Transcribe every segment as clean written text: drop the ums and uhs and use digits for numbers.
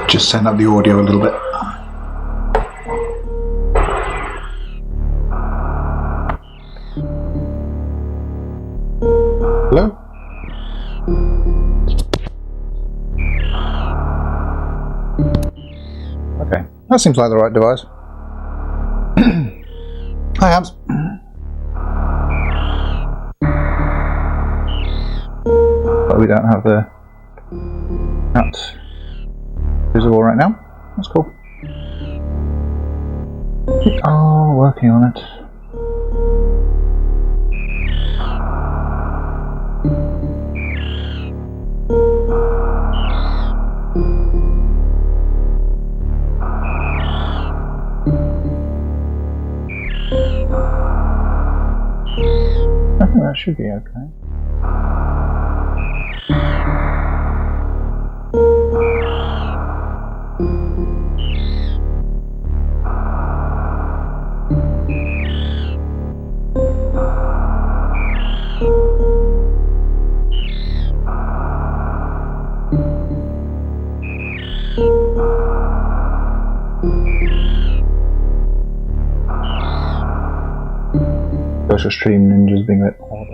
Just turn up the audio a little bit. Hello? Okay, that seems like the right device. Hi, Abs. But we don't have the that visible right now. That's cool. We are working on it. I think that should be okay. Social stream ninjas being a bit odd.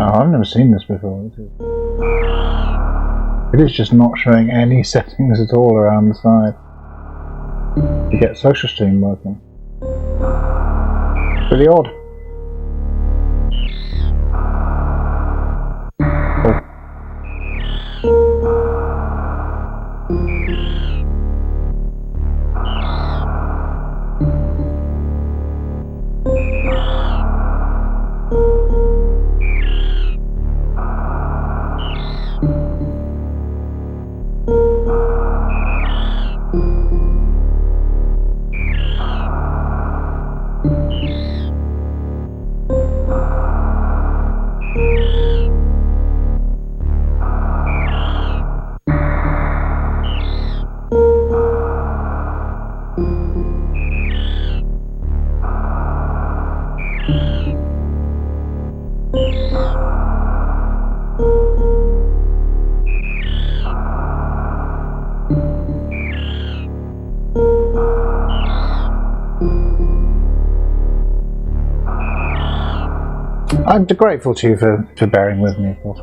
Oh, I've never seen this before. It is just not showing any settings at all around the side to get social stream working. Pretty odd. I'm grateful to you for bearing with me, of course.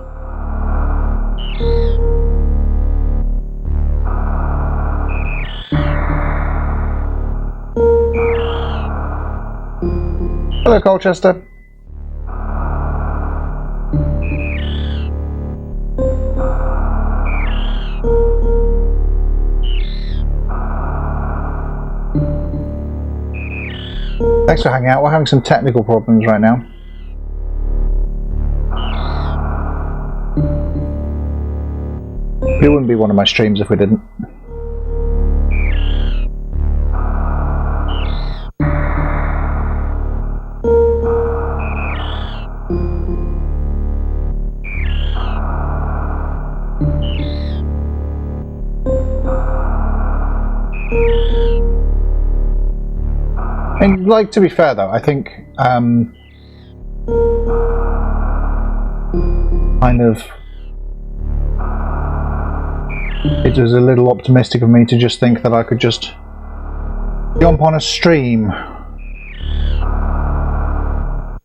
Hello, Colchester. Thanks for hanging out. We're having some technical problems right now. It wouldn't be one of my streams if we didn't. And, like, to be fair though, I think kind of it was a little optimistic of me to just think that I could just jump on a stream,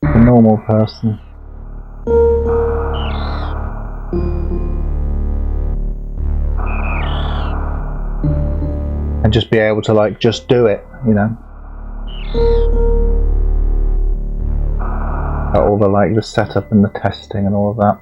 a normal person. And just be able to, like, just do it, you know. All the, like, the setup and the testing and all of that.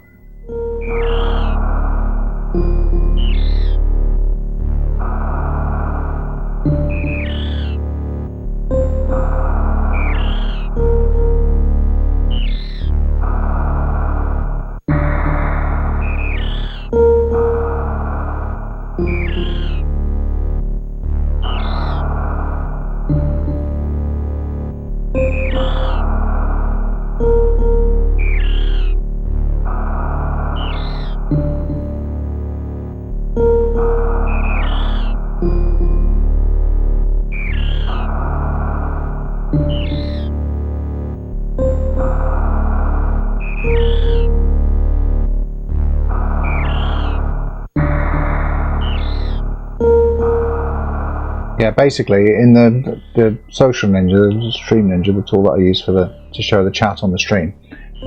Yeah, basically in the Social Ninja, the Stream Ninja, the tool that I use for to show the chat on the stream,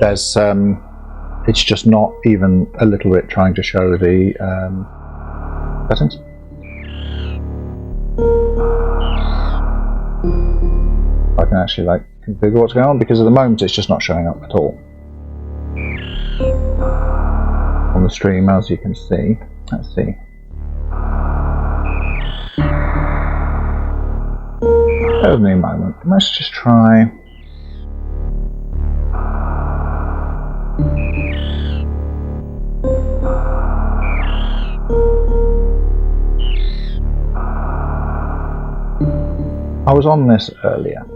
there's it's just not even a little bit trying to show the settings. I can actually, like, configure what's going on, because at the moment it's just not showing up at all on the stream, as you can see. Let's see. Give me a moment. Let's just try. I was on this earlier.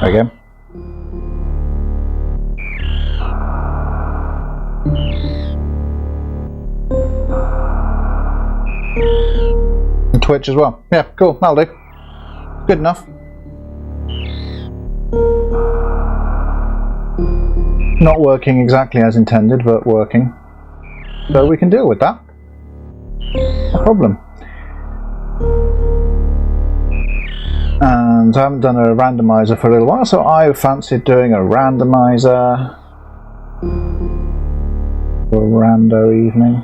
Again. And Twitch as well. Yeah, cool. That'll do. Good enough. Not working exactly as intended, but working. So we can deal with that. No problem. And I haven't done a randomizer for a little while, so I fancied doing a randomizer for a rando evening.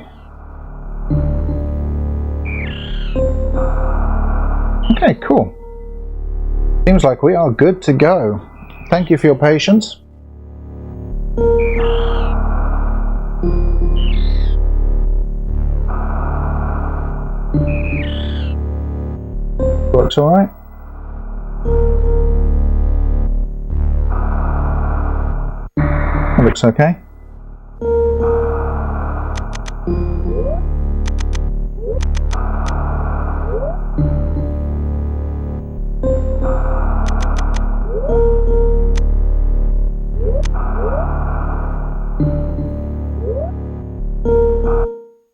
Okay, cool. Seems like we are good to go. Thank you for your patience. Works all right. Looks okay.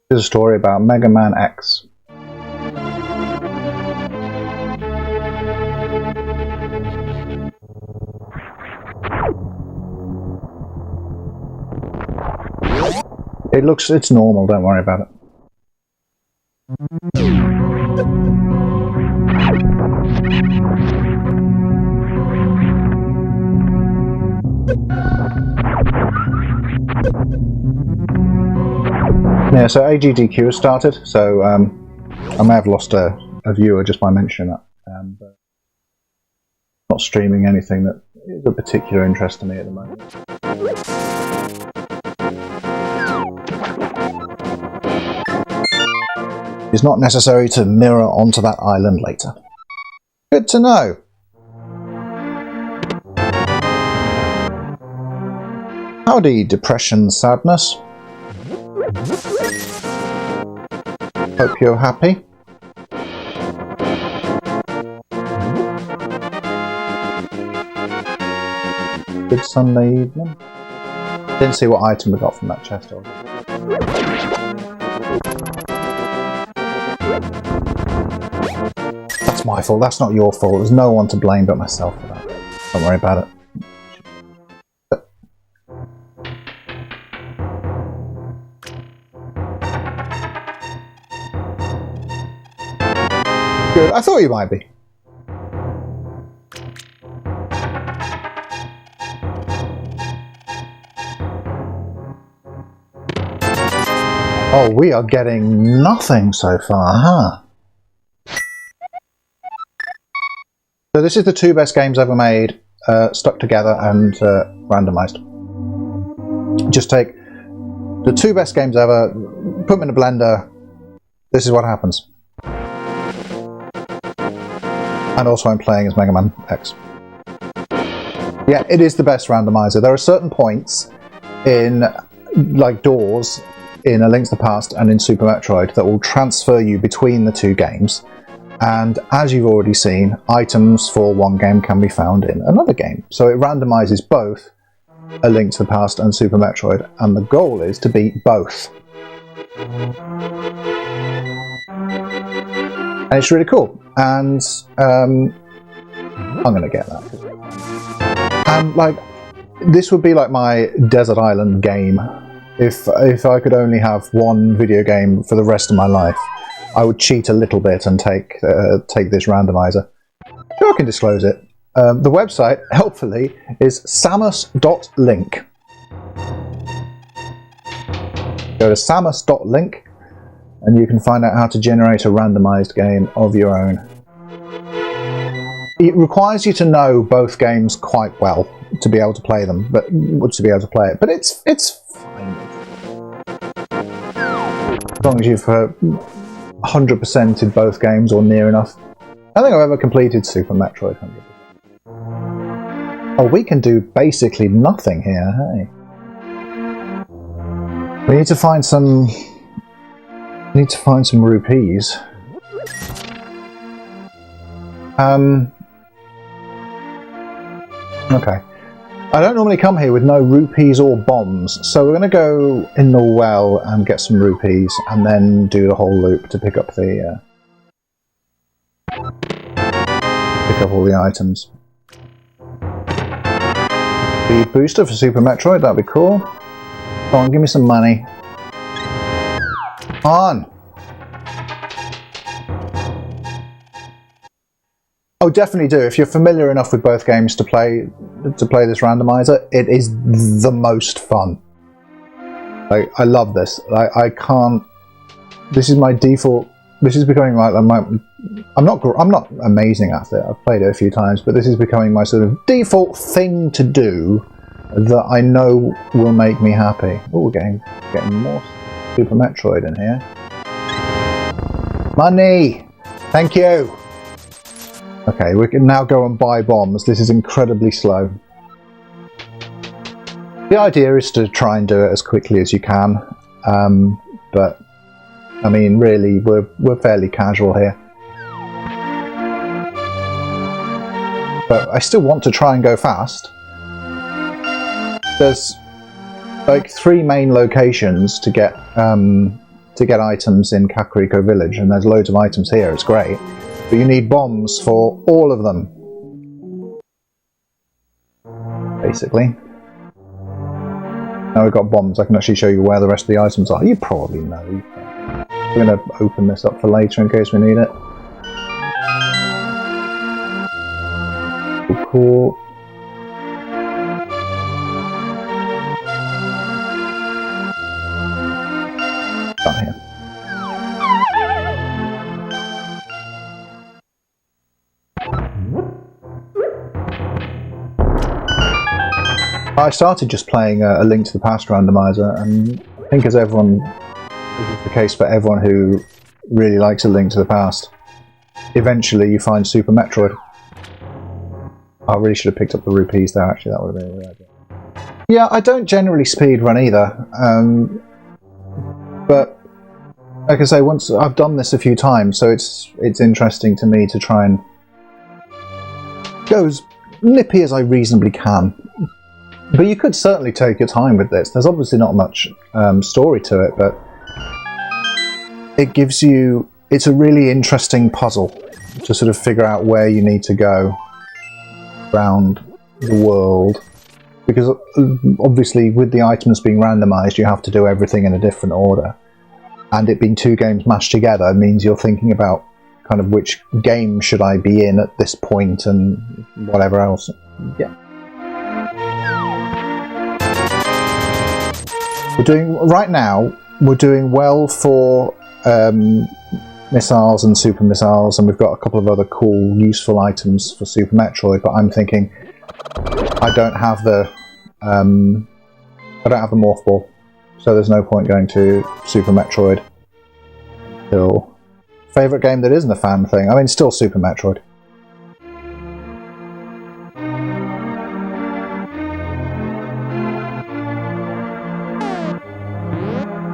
Here's a story about Mega Man X. It's normal, don't worry about it. Yeah, so AGDQ has started, so I may have lost a viewer just by mentioning that. But not streaming anything that is of particular interest to me at the moment. It's not necessary to mirror onto that island later. Good to know. Howdy, depression, sadness. Hope you're happy. Good Sunday evening. Didn't see what item we got from that chest over. That's my fault, that's not your fault. There's no one to blame but myself for that. Don't worry about it. Good, I thought you might be. Oh, we are getting nothing so far, huh? So this is the 2 best games ever made, stuck together and randomized. Just take the 2 best games ever, put them in a blender, this is what happens. And also I'm playing as Mega Man X. Yeah, it is the best randomizer. There are certain points in, like, doors in A Link to the Past and in Super Metroid that will transfer you between the 2 games, and as you've already seen, items for one game can be found in another game. So it randomizes both A Link to the Past and Super Metroid, and the goal is to beat both. And it's really cool, and I'm gonna get that. And like, this would be like my desert island game. If I could only have one video game for the rest of my life, I would cheat a little bit and take this randomizer. Sure, I can disclose it. The website, helpfully, is samus.link. Go to samus.link and you can find out how to generate a randomized game of your own. It requires you to know both games quite well to be able to play them, but it's fine. As long as you've 100%ed both games or near enough. I don't think I've ever completed Super Metroid 100%. Oh, we can do basically nothing here, hey? We need to find some... rupees. Okay. I don't normally come here with no rupees or bombs, so we're going to go in the well and get some rupees, and then do the whole loop to pick up the all the items. Speed booster for Super Metroid, that'd be cool. Come on, give me some money. Come on! Oh, definitely do. If you're familiar enough with both games to play this randomizer, it is the most fun. Like, I love this. I can't. This is my default. This is becoming like my. I'm not amazing at it. I've played it a few times, but this is becoming my sort of default thing to do that I know will make me happy. Oh, we're getting more Super Metroid in here. Money! Thank you! Okay, we can now go and buy bombs. This is incredibly slow. The idea is to try and do it as quickly as you can, but I mean, really, we're fairly casual here. But I still want to try and go fast. There's like 3 main locations to get items in Kakariko Village, and there's loads of items here. It's great. But you need bombs for all of them, basically. Now we've got bombs. I can actually show you where the rest of the items are. You probably know. We're going to open this up for later in case we need it. Cool. Down here. I started just playing a Link to the Past randomizer, and I think as everyone, this is the case for everyone who really likes a Link to the Past, eventually you find Super Metroid. I really should have picked up the rupees there, actually, that would have been a really idea. Yeah, I don't generally speedrun either, but like I say, once I've done this a few times, so it's interesting to me to try and go as nippy as I reasonably can. But you could certainly take your time with this. There's obviously not much story to it, but it gives you... It's a really interesting puzzle to sort of figure out where you need to go around the world. Because obviously with the items being randomised, you have to do everything in a different order. And it being two games mashed together means you're thinking about kind of which game should I be in at this point and whatever else. Yeah. Right now, we're doing well for missiles and super missiles, and we've got a couple of other cool, useful items for Super Metroid. But I'm thinking, I don't have the morph ball, so there's no point going to Super Metroid. Still, favorite game that isn't a fan thing. I mean, still Super Metroid.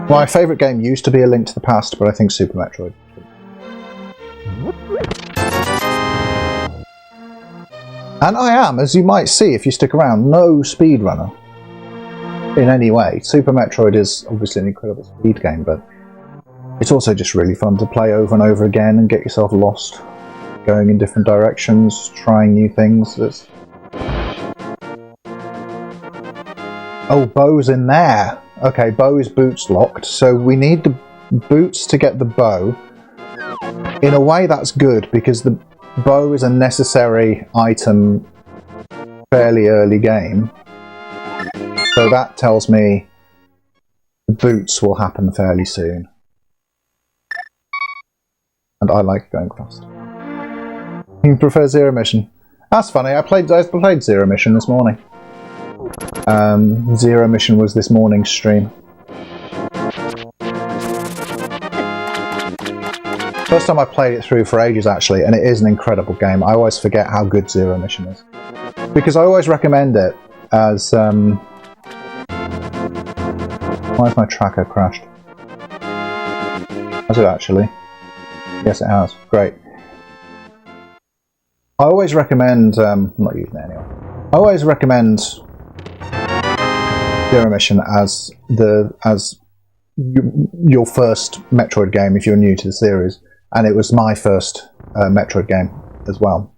My favourite game used to be A Link to the Past, but I think Super Metroid. And I am, as you might see if you stick around, no speedrunner in any way. Super Metroid is obviously an incredible speed game, but it's also just really fun to play over and over again and get yourself lost, going in different directions, trying new things. Oh, Bo's in there! Okay, bow is boots locked, so we need the boots to get the bow. In a way that's good, because the bow is a necessary item fairly early game. So that tells me the boots will happen fairly soon. And I like going fast. You prefer Zero Mission? That's funny, I played Zero Mission this morning. Zero Mission was this morning's stream. First time I played it through for ages actually, and it is an incredible game. I always forget how good Zero Mission is. Because I always recommend it as... Why has my tracker crashed? Has it actually? Yes it has, great. I always recommend... I'm not using it anyway. I always recommend Zero Mission as your first Metroid game if you're new to the series, and it was my first Metroid game as well.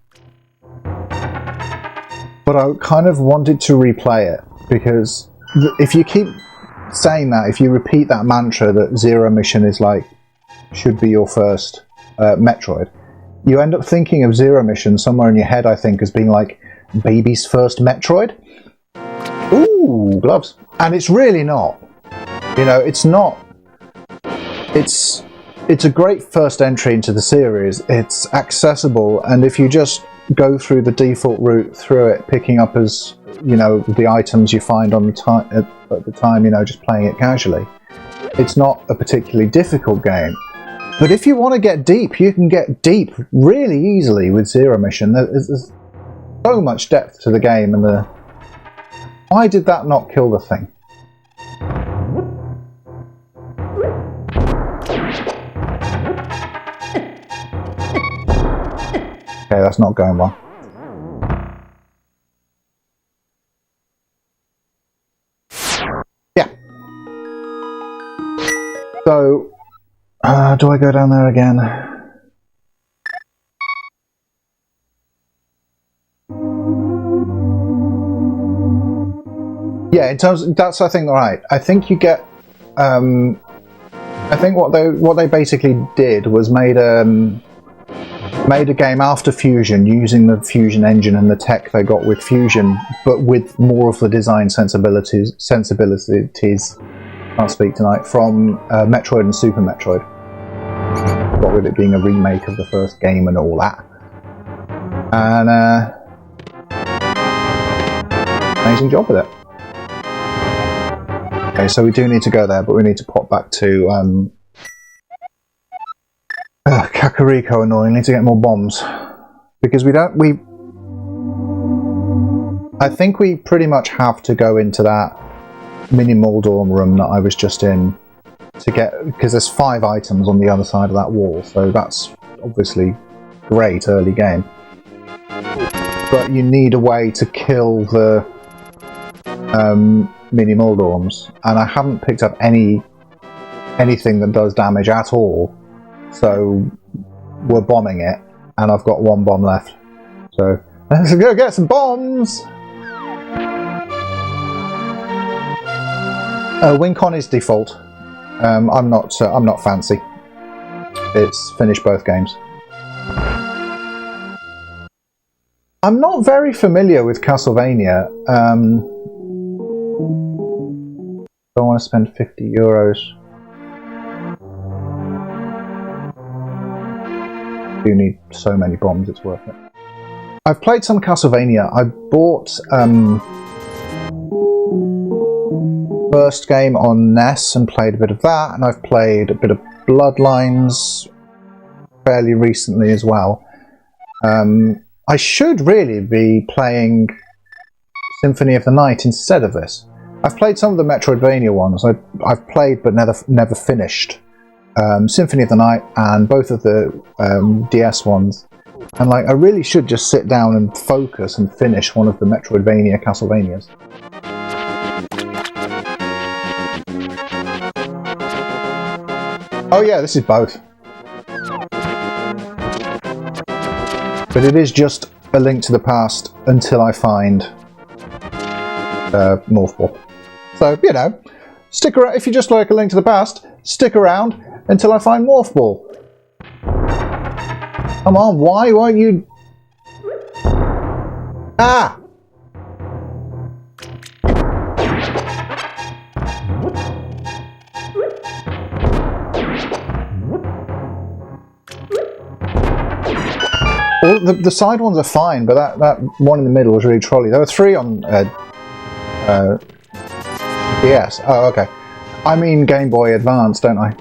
But I kind of wanted to replay it, because if you keep saying that, if you repeat that mantra that Zero Mission is like, should be your first Metroid, you end up thinking of Zero Mission somewhere in your head, I think, as being like baby's first Metroid. Ooh, gloves. And it's really not. You know, it's not. It's a great first entry into the series. It's accessible, and if you just go through the default route through it, picking up as, you know, the items you find on the time at the time, you know, just playing it casually, it's not a particularly difficult game. But if you want to get deep, you can get deep really easily with Zero Mission. There's so much depth to the game, and the... Why did that not kill the thing? Okay, that's not going well. Yeah. So, do I go down there again? Yeah, in terms that's I think right. I think you get. I think what they basically did was made a game after Fusion using the Fusion engine and the tech they got with Fusion, but with more of the design sensibilities. Can't speak tonight from Metroid and Super Metroid. What with it being a remake of the first game and all that, and amazing job with it. Okay, so we do need to go there, but we need to pop back to Kakariko, annoyingly, to get more bombs. Because I think we pretty much have to go into that mini Moldorm room that I was just in to get, because there's 5 items on the other side of that wall, so that's obviously great early game. But you need a way to kill the mini Moldorms, and I haven't picked up anything that does damage at all, so we're bombing it, and I've got 1 bomb left. So let's go get some bombs! WinCon is default. I'm not fancy. It's finished both games. I'm not very familiar with Castlevania. I want to spend €50. You need so many bombs, it's worth it. I've played some Castlevania. I bought first game on NES and played a bit of that, and I've played a bit of Bloodlines fairly recently as well. I should really be playing Symphony of the Night instead of this. I've played some of the Metroidvania ones. I've played but never finished Symphony of the Night and both of the DS ones. And like, I really should just sit down and focus and finish one of the Metroidvania Castlevanias. Oh yeah, this is both. But it is just A Link to the Past until I find Morph Ball. So, you know, stick around. If you just like A Link to the Past, stick around until I find Morph Ball. Come on, why won't you... Ah! Well, the side ones are fine, but that one in the middle was really trolly. There were 3 on DS. Oh, okay. I mean Game Boy Advance, don't I?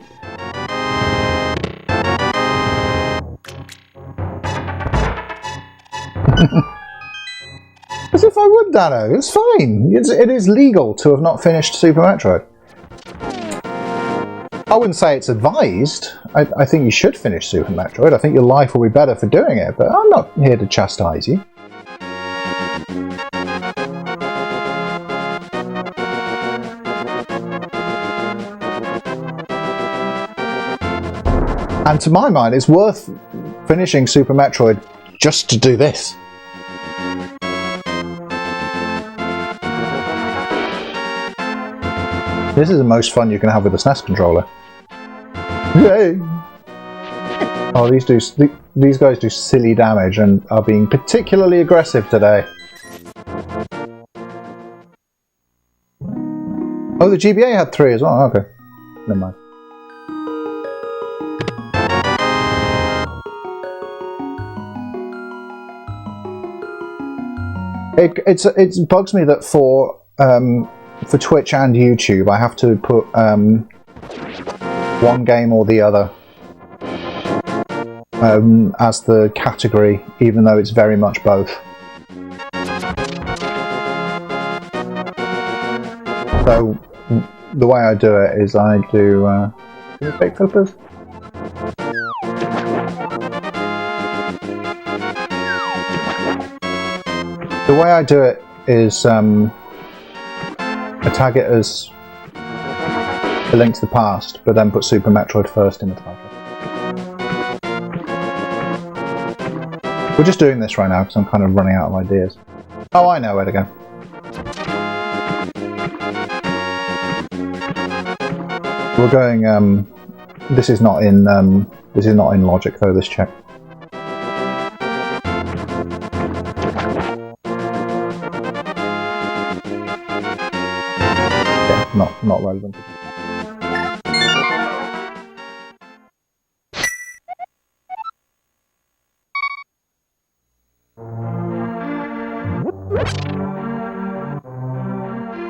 As if I would, Dano. It's fine. It is legal to have not finished Super Metroid. I wouldn't say it's advised. I think you should finish Super Metroid. I think your life will be better for doing it, but I'm not here to chastise you. And to my mind, it's worth finishing Super Metroid just to do this. This is the most fun you can have with a SNES controller. Yay! Oh, these guys do silly damage and are being particularly aggressive today. Oh, the GBA had 3 as well. Okay, never mind. It bugs me that for Twitch and YouTube, I have to put one game or the other as the category, even though it's very much both. So the way I do it is I do fake flippers. The way I do it is I tag it as A Link to the Past, but then put Super Metroid first in the title. We're just doing this right now because I'm kind of running out of ideas. Oh, I know where to go. We're going. This is not in logic though. This check. Yeah, not relevant.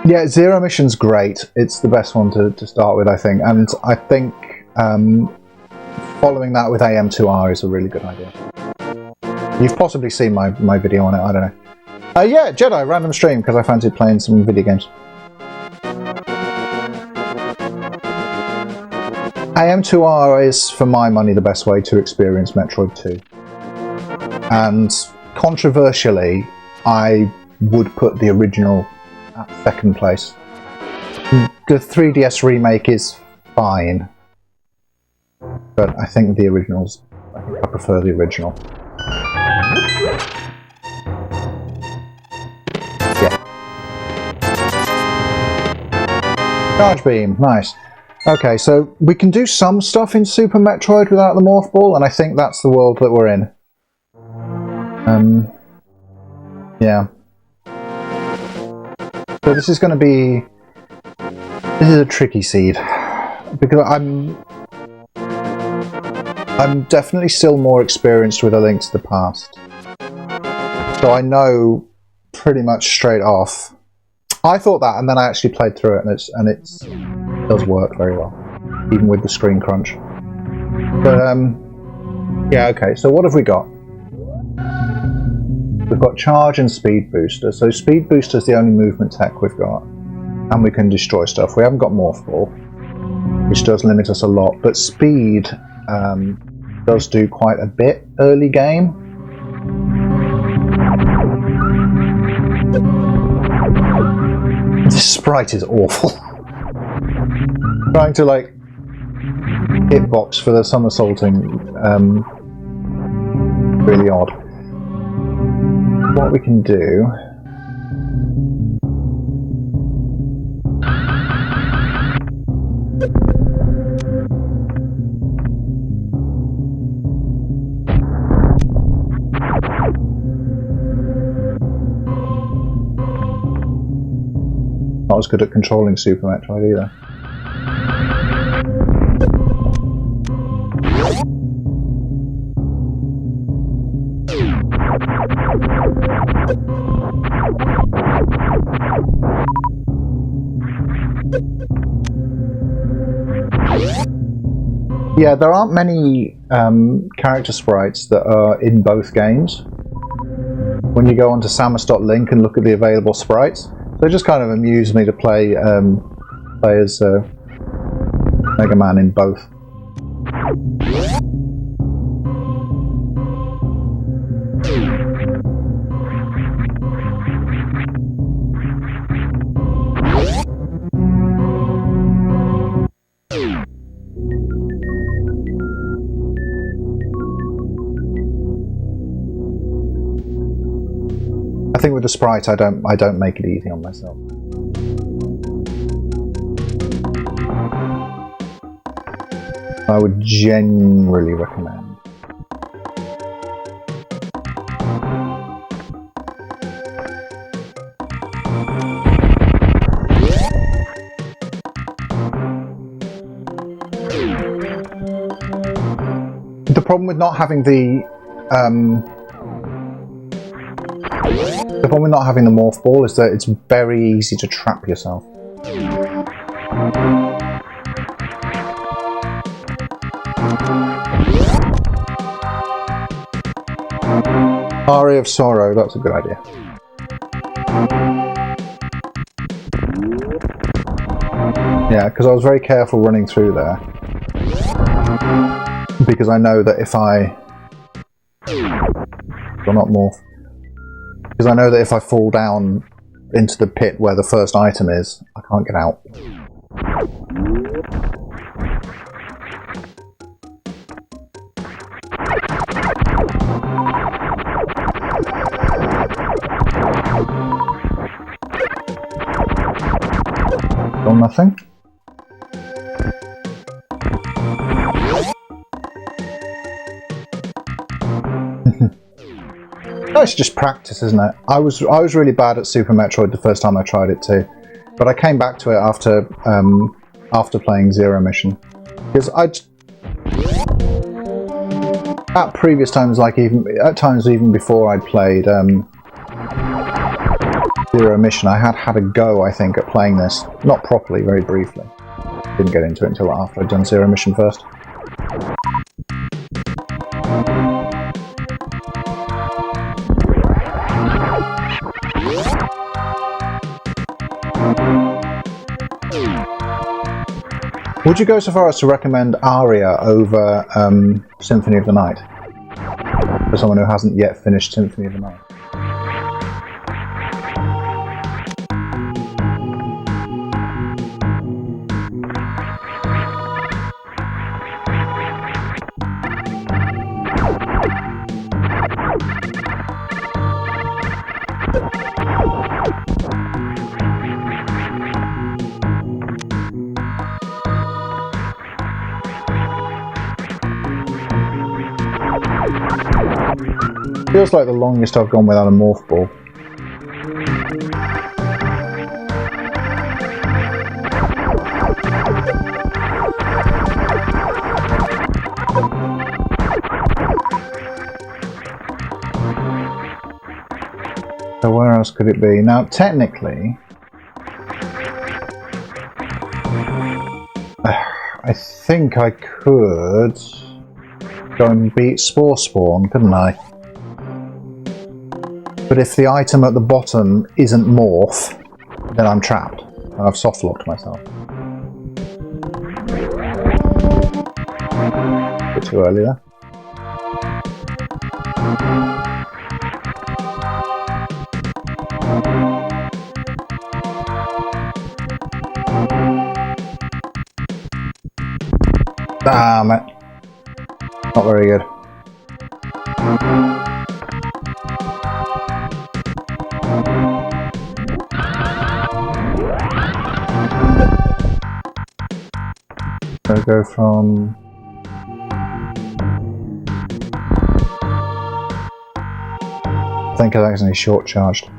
Yeah, Zero Mission's great. It's the best one to start with, I think. And I think following that with AM2R is a really good idea. You've possibly seen my video on it, I don't know. Yeah, Jedi, random stream, because I fancied playing some video games. AM2R is, for my money, the best way to experience Metroid 2. And controversially, I would put the original at second place. The 3DS remake is fine, but I think the originals. I think I prefer the original. Yeah. Charge beam, nice. Okay, so we can do some stuff in Super Metroid without the Morph Ball, and I think that's the world that we're in. Yeah. So this is going to be... This is a tricky seed, because I'm definitely still more experienced with A Link to the Past. So I know pretty much straight off. I thought that, and then I actually played through it, and it does work very well, even with the screen crunch. But yeah, okay. So what have we got? We've got charge and speed booster. So speed booster is the only movement tech we've got, and we can destroy stuff. We haven't got Morph Ball, which does limit us a lot, but speed does do quite a bit early game. This sprite is awful. Trying to like hitbox for the somersaulting, really odd. What we can do... Not as good at controlling Super Metroid either. Yeah, there aren't many character sprites that are in both games. When you go onto Samus.link and look at the available sprites, they just kind of amuse me to play as Mega Man in both. I think with the sprite, I don't make it easy on myself. I would generally recommend. The problem with not having the problem with not having the Morph Ball is that it's very easy to trap yourself. Aria of Sorrow, that's a good idea. Yeah, because I was very careful running through there. Because I know that if I... Well, not Morph. Because I know that if I fall down into the pit where the first item is, I can't get out. Still nothing? Oh, it's just practice, isn't it? I was really bad at Super Metroid the first time I tried it too, but I came back to it after playing Zero Mission, because at previous times, like at times even before I'd played Zero Mission, I had a go, I think, at playing this, not properly, very briefly. Didn't get into it until after I'd done Zero Mission first. Would you go so far as to recommend Aria over Symphony of the Night? For someone who hasn't yet finished Symphony of the Night. Feels like the longest I've gone without a morph ball. So where else could it be? Now, technically, I think I could go and beat Spore Spawn, couldn't I? But if the item at the bottom isn't morph, then I'm trapped, and I've soft locked myself. A bit too early there. Damn it. Not very good. So go from... I think I accidentally short charged.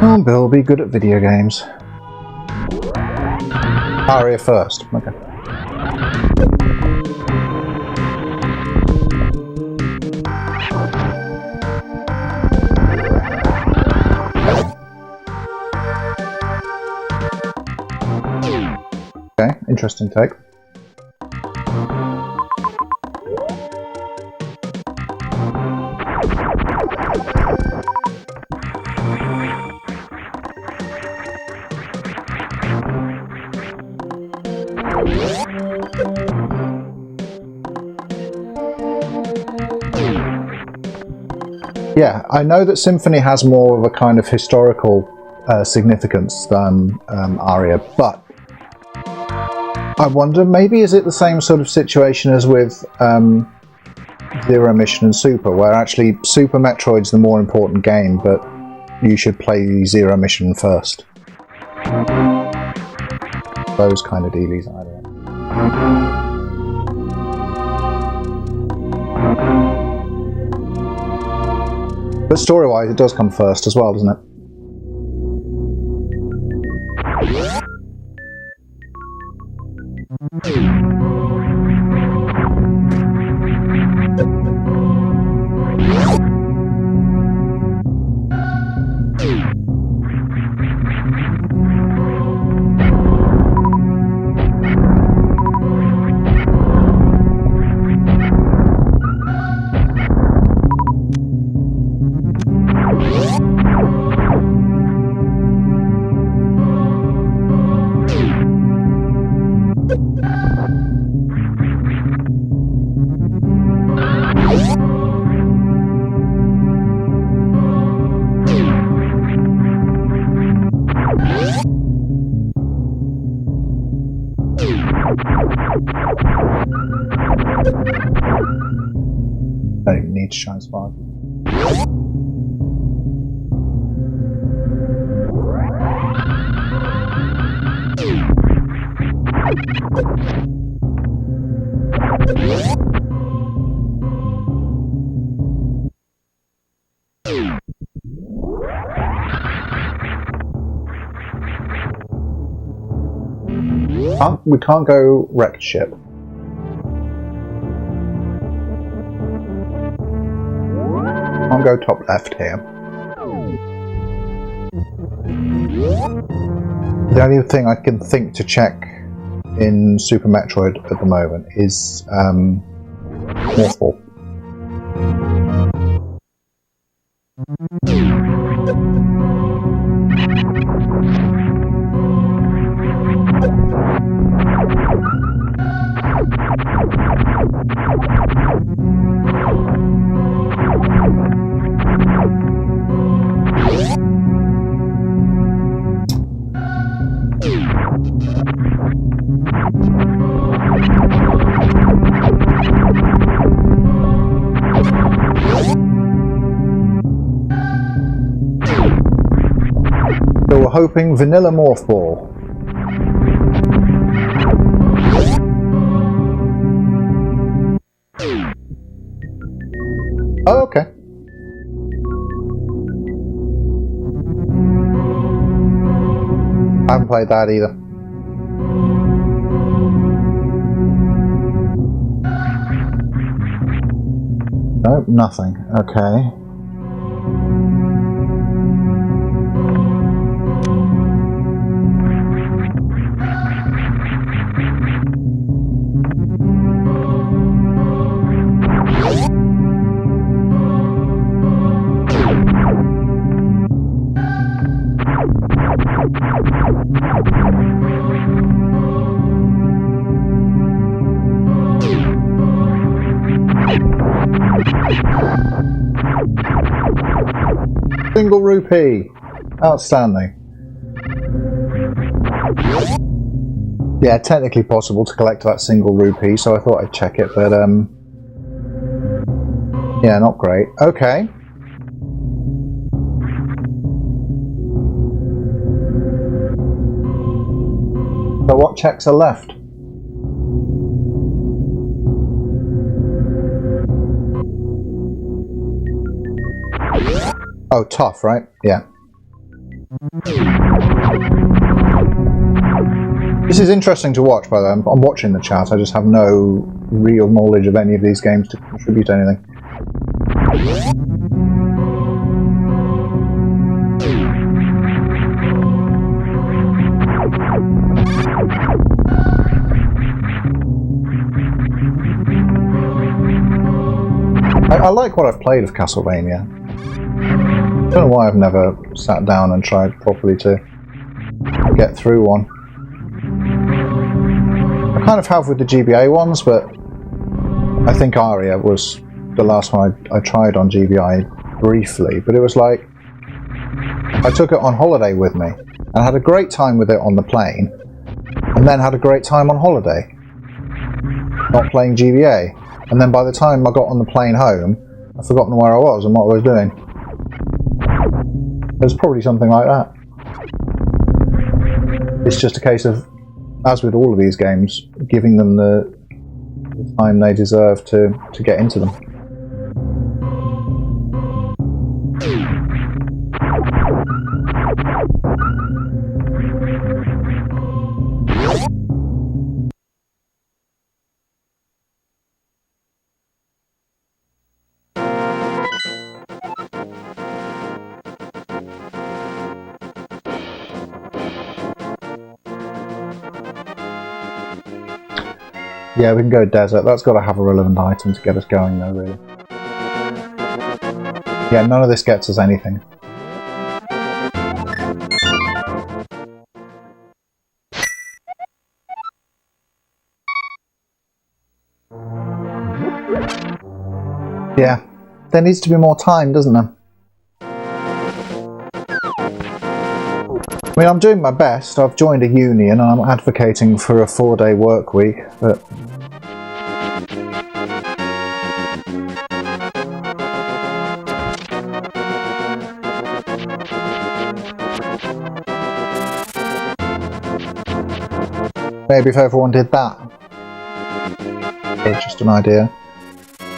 Oh, Bill, be good at video games. Aria first. Okay. Okay, interesting take. Yeah, I know that Symphony has more of a kind of historical significance than Aria, but I wonder, maybe is it the same sort of situation as with Zero Mission and Super, where actually Super Metroid's the more important game, but you should play Zero Mission first. Those kind of dealies, I don't know. But story-wise, it does come first as well, doesn't it? shines 5. We can't go wrecked ship. Can't go top left here. The only thing I can think to check in Super Metroid at the moment is North Pole. So we're hoping vanilla morph ball. Oh, okay. I haven't played that either. Nope, nothing. Okay. Single rupee. Outstanding. Yeah, technically possible to collect that single rupee, so I thought I'd check it, but yeah, not great. Okay. So what checks are left? Oh, tough, right? Yeah. This is interesting to watch, by the way. I'm watching the chat, I just have no real knowledge of any of these games to contribute to anything. I like what I've played of Castlevania. I don't know why I've never sat down and tried properly to get through one. I kind of have with the GBA ones, but I think Aria was the last one I tried on GBA briefly, but it was like I took it on holiday with me and had a great time with it on the plane, and then had a great time on holiday not playing GBA, and then by the time I got on the plane home I'd forgotten where I was and what I was doing. There's probably something like that. It's just a case of, as with all of these games, giving them the time they deserve to get into them. Yeah, we can go desert. That's got to have a relevant item to get us going though, really. Yeah, none of this gets us anything. Yeah, there needs to be more time, doesn't there? I mean, I'm doing my best. I've joined a union and I'm advocating for a 4-day work week, but Maybe if everyone did that. It's just an idea.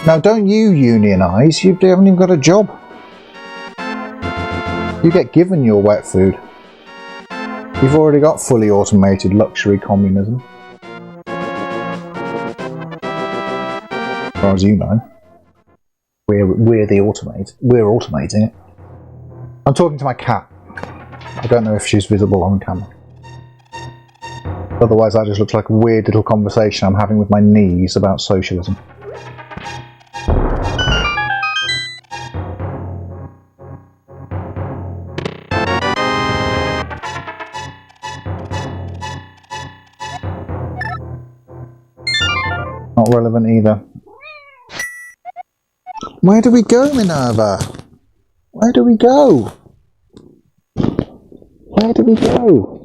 Now, don't you unionise, you haven't even got a job. You get given your wet food. You've already got fully automated luxury communism. As far as you know. We're automating it. I'm talking to my cat. I don't know if she's visible on camera. Otherwise that just looks like a weird little conversation I'm having with my knees about socialism. Not relevant either. Where do we go, Minerva? Where do we go? Where do we go?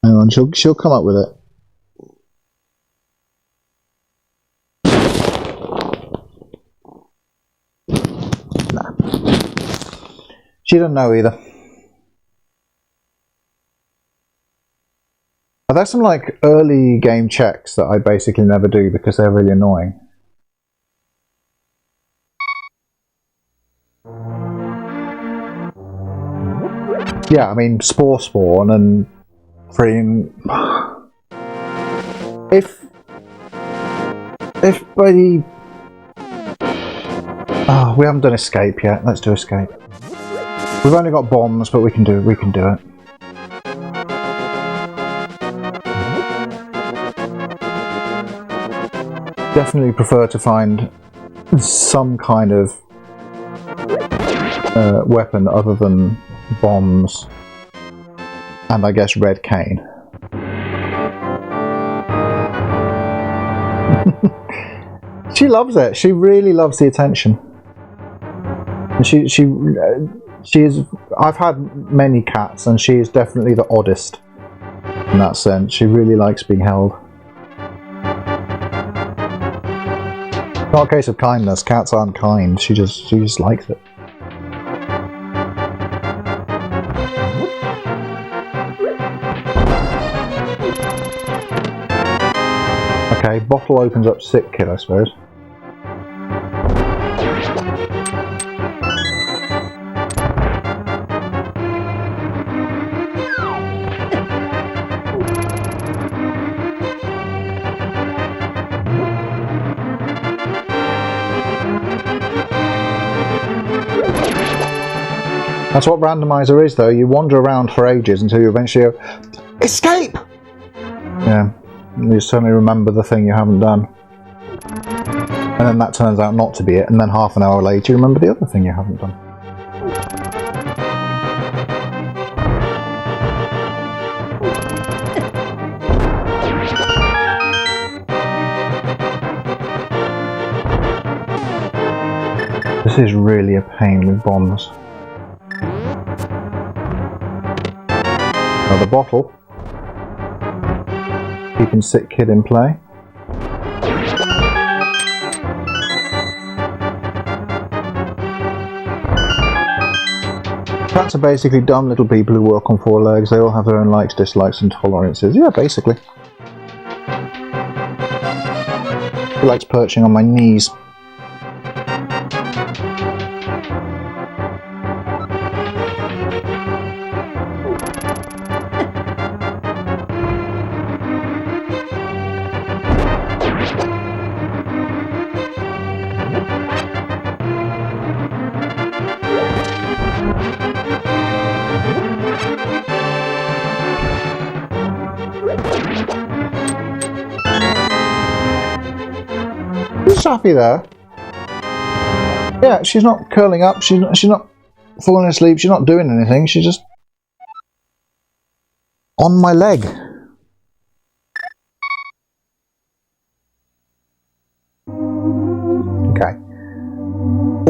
Hang on, she'll come up with it. Nah. She doesn't know either. There's some like early game checks that I basically never do because they're really annoying. Yeah, I mean spore spawn and freeing. If by we haven't done escape yet. Let's do escape. We've only got bombs, but we can do it. Definitely prefer to find some kind of weapon other than bombs and I guess red cane. She loves it. She really loves the attention. And she is. I've had many cats, and she is definitely the oddest in that sense. She really likes being held. Not a case of kindness. Cats aren't kind. She just likes it. Okay, bottle opens up sick kid, I suppose. That's what Randomizer is, though. You wander around for ages until you eventually go, escape! Yeah, you suddenly remember the thing you haven't done. And then that turns out not to be it, and then half an hour later you remember the other thing you haven't done. This is really a pain with bombs. Another bottle. Keeping sick kid in play. Cats are basically dumb little people who work on four legs. They all have their own likes, dislikes and tolerances. Yeah, basically. He likes perching on my knees. Happy there. Yeah, she's not curling up, she's not falling asleep, she's not doing anything, she's just on my leg. Okay.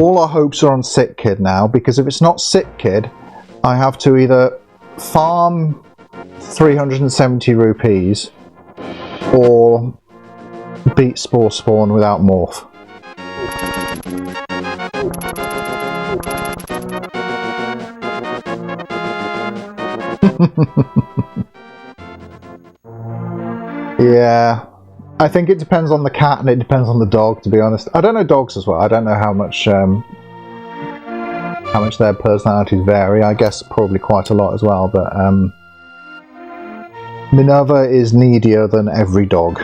All our hopes are on sick kid now, because if it's not sick kid, I have to either farm 370 rupees or beat spore spawn without morph. Yeah, I think it depends on the cat and it depends on the dog, to be honest. I don't know dogs as well. I don't know how much their personalities vary. I guess probably quite a lot as well, but Minerva is needier than every dog.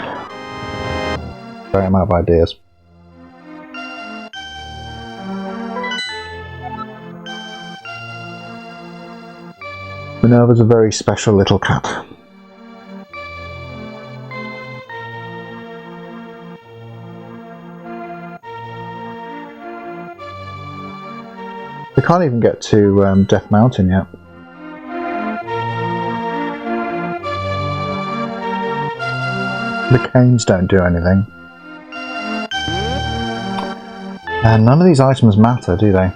Sorry, I'm out of ideas. Minerva's a very special little cat. We can't even get to Death Mountain yet. The canes don't do anything. And none of these items matter, do they?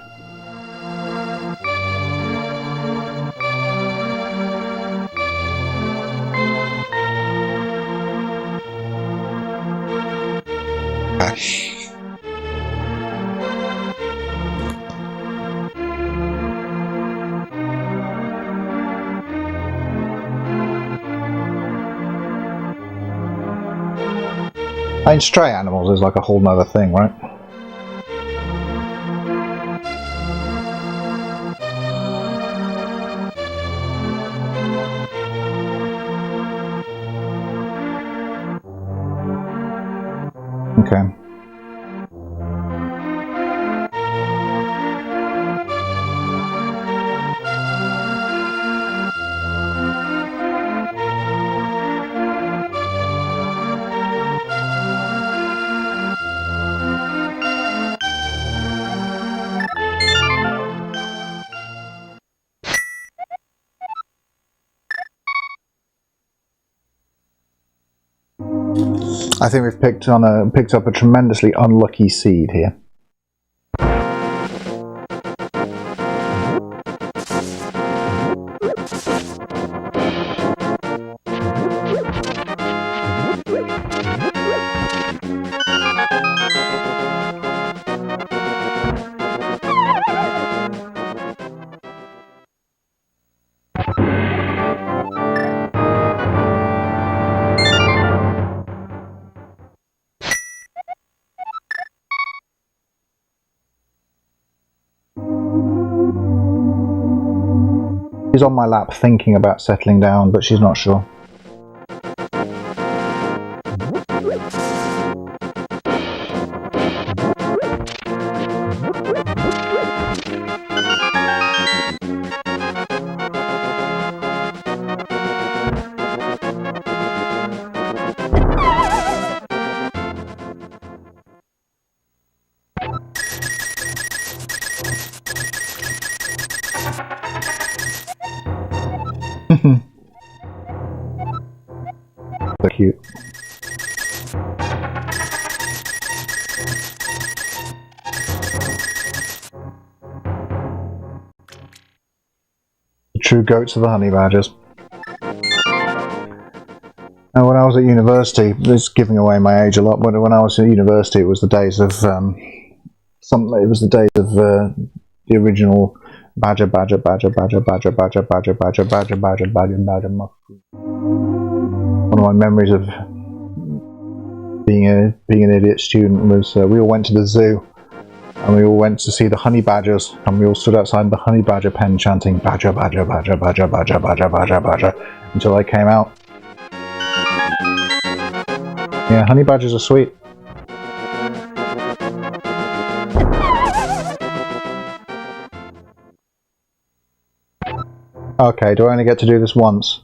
I mean, stray animals is like a whole nother thing, right? Okay. I think we've picked up a tremendously unlucky seed here. She's on my lap thinking about settling down, but she's not sure. So cute. The true goats of the honey badgers. Now, when I was at university, this is giving away my age a lot, but when I was at university, it was the days of the original badger. One of my memories of being an idiot student was we all went to the zoo and we all went to see the honey badgers, and we all stood outside the honey badger pen chanting badger, badger, badger, badger, badger, badger, badger, badger until they came out. Yeah, honey badgers are sweet. Okay, do I only get to do this once?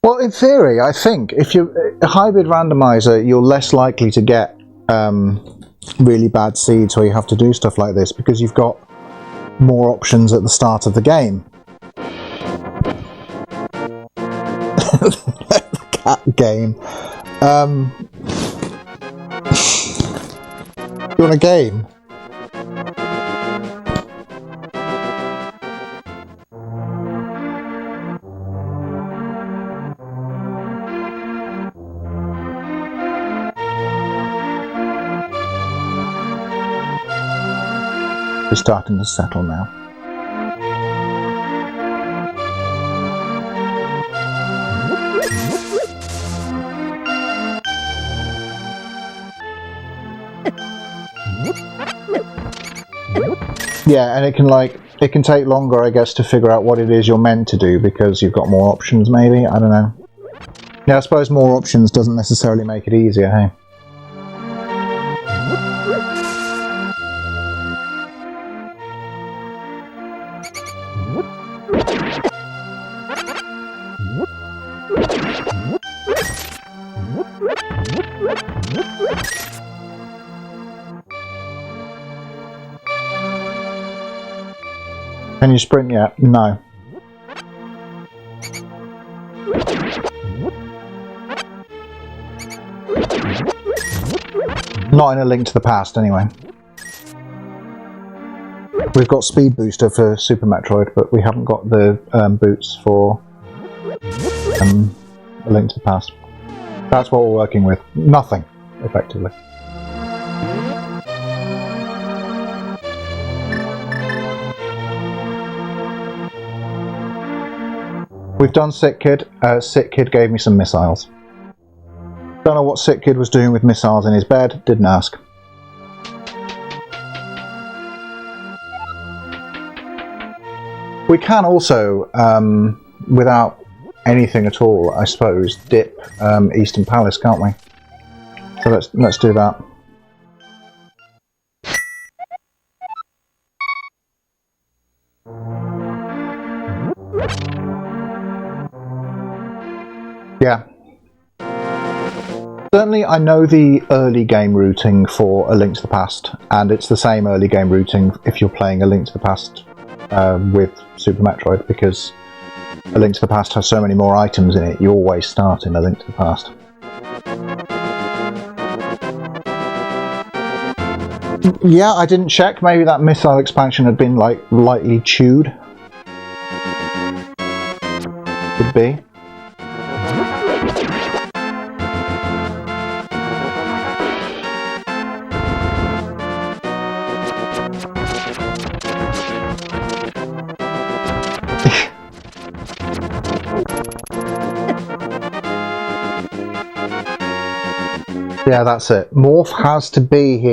Well, in theory, I think if you're a hybrid randomizer, you're less likely to get really bad seeds where you have to do stuff like this, because you've got more options at the start of the game. The cat game. You want a game? is starting to settle now. Yeah, and it can take longer, I guess, to figure out what it is you're meant to do because you've got more options, maybe? I don't know. Yeah, I suppose more options doesn't necessarily make it easier, hey? Can you sprint yet? No. Not in A Link to the Past, anyway. We've got Speed Booster for Super Metroid, but we haven't got the boots for A Link to the Past. That's what we're working with. Nothing, effectively. We've done Sick Kid. Sick Kid gave me some missiles. Don't know what Sick Kid was doing with missiles in his bed, didn't ask. We can also, without anything at all, I suppose, dip Eastern Palace, can't we? So let's do that. Yeah. Certainly I know the early game routing for A Link to the Past, and it's the same early game routing if you're playing A Link to the Past with Super Metroid, because A Link to the Past has so many more items in it, you always start in A Link to the Past. Yeah, I didn't check, maybe that missile expansion had been like lightly chewed. Could be. Yeah, that's it. Morph has to be here.